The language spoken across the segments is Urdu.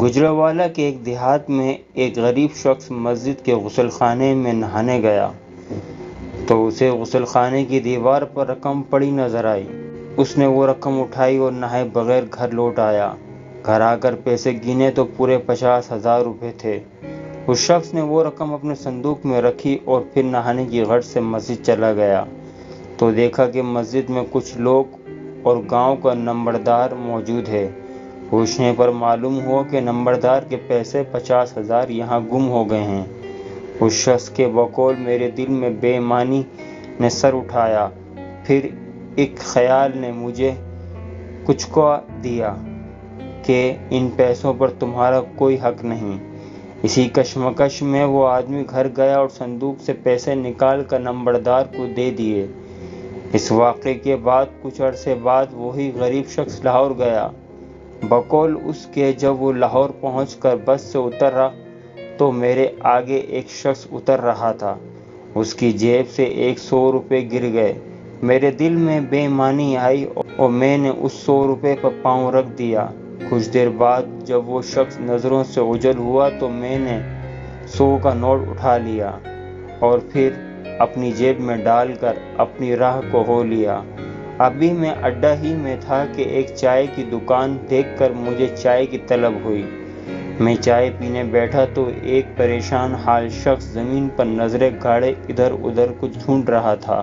گجرانوالہ کے ایک دیہات میں ایک غریب شخص مسجد کے غسل خانے میں نہانے گیا تو اسے غسل خانے کی دیوار پر رقم پڑی نظر آئی۔ اس نے وہ رقم اٹھائی اور نہائے بغیر گھر لوٹ آیا۔ گھر آ کر پیسے گنے تو پورے 50,000 روپے تھے۔ اس شخص نے وہ رقم اپنے صندوق میں رکھی اور پھر نہانے کی غرض سے مسجد چلا گیا تو دیکھا کہ مسجد میں کچھ لوگ اور گاؤں کا نمبردار موجود ہے۔ پوچھنے پر معلوم ہوا کہ نمبردار کے پیسے 50,000 یہاں گم ہو گئے ہیں۔ اس شخص کے بقول میرے دل میں بے ایمانی نے سر اٹھایا۔ پھر ایک خیال نے مجھے کچکا دیا کہ ان پیسوں پر تمہارا کوئی حق نہیں۔ اسی کشمکش میں وہ آدمی گھر گیا اور صندوق سے پیسے نکال کر نمبردار کو دے دیے۔ اس واقعے کے بعد کچھ عرصے بعد وہی غریب شخص لاہور گیا۔ بقول اس کے جب وہ لاہور پہنچ کر بس سے اترا تو میرے آگے ایک شخص اتر رہا تھا۔ اس کی جیب سے 100 روپے گر گئے۔ میرے دل میں بے ایمانی آئی اور میں نے اس 100 روپے پر پاؤں رکھ دیا۔ کچھ دیر بعد جب وہ شخص نظروں سے اوجھل ہوا تو میں نے 100 کا نوٹ اٹھا لیا اور پھر اپنی جیب میں ڈال کر اپنی راہ کو ہو لیا۔ ابھی میں اڈہ ہی میں تھا کہ ایک چائے کی دکان دیکھ کر مجھے چائے کی طلب ہوئی۔ میں چائے پینے بیٹھا تو ایک پریشان حال شخص زمین پر نظریں گاڑے ادھر ادھر کچھ ڈھونڈ رہا تھا۔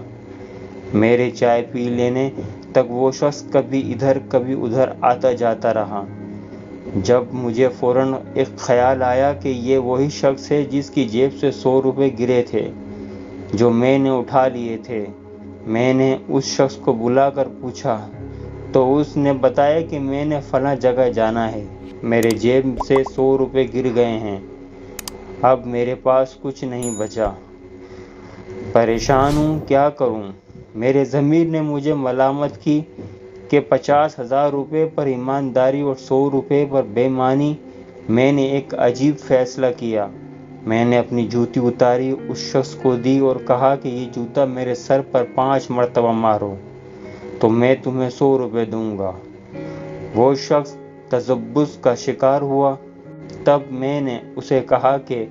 میرے چائے پی لینے تک وہ شخص کبھی ادھر کبھی ادھر آتا جاتا رہا۔ جب مجھے فوراً ایک خیال آیا کہ یہ وہی شخص ہے جس کی جیب سے 100 روپے گرے تھے جو میں نے اٹھا لیے تھے۔ میں نے اس شخص کو بلا کر پوچھا تو اس نے بتایا کہ میں نے فلاں جگہ جانا ہے، میرے جیب سے 100 روپے گر گئے ہیں، اب میرے پاس کچھ نہیں بچا، پریشان ہوں، کیا کروں؟ میرے ضمیر نے مجھے ملامت کی کہ 50,000 روپے پر ایمانداری اور 100 روپے پر بے ایمانی۔ میں نے ایک عجیب فیصلہ کیا۔ میں نے اپنی جوتی اتاری، اس شخص کو دی اور کہا کہ یہ جوتا میرے سر پر 5 مرتبہ مارو تو میں تمہیں 100 روپے دوں گا۔ وہ شخص تذبذب کا شکار ہوا۔ تب میں نے اسے کہا کہ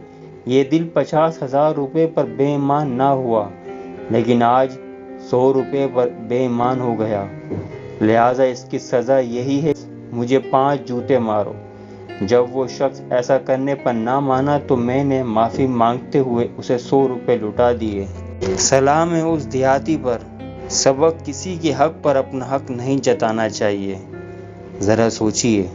یہ دل 50,000 روپے پر بے ایمان نہ ہوا لیکن آج 100 روپے پر بے ایمان ہو گیا، لہٰذا اس کی سزا یہی ہے، مجھے 5 جوتے مارو۔ جب وہ شخص ایسا کرنے پر نہ مانا تو میں نے معافی مانگتے ہوئے اسے 100 روپے لوٹا دیے۔ سلام ہے اس دیہاتی پر، سبق کسی کے حق پر اپنا حق نہیں جتانا چاہیے۔ ذرا سوچیے۔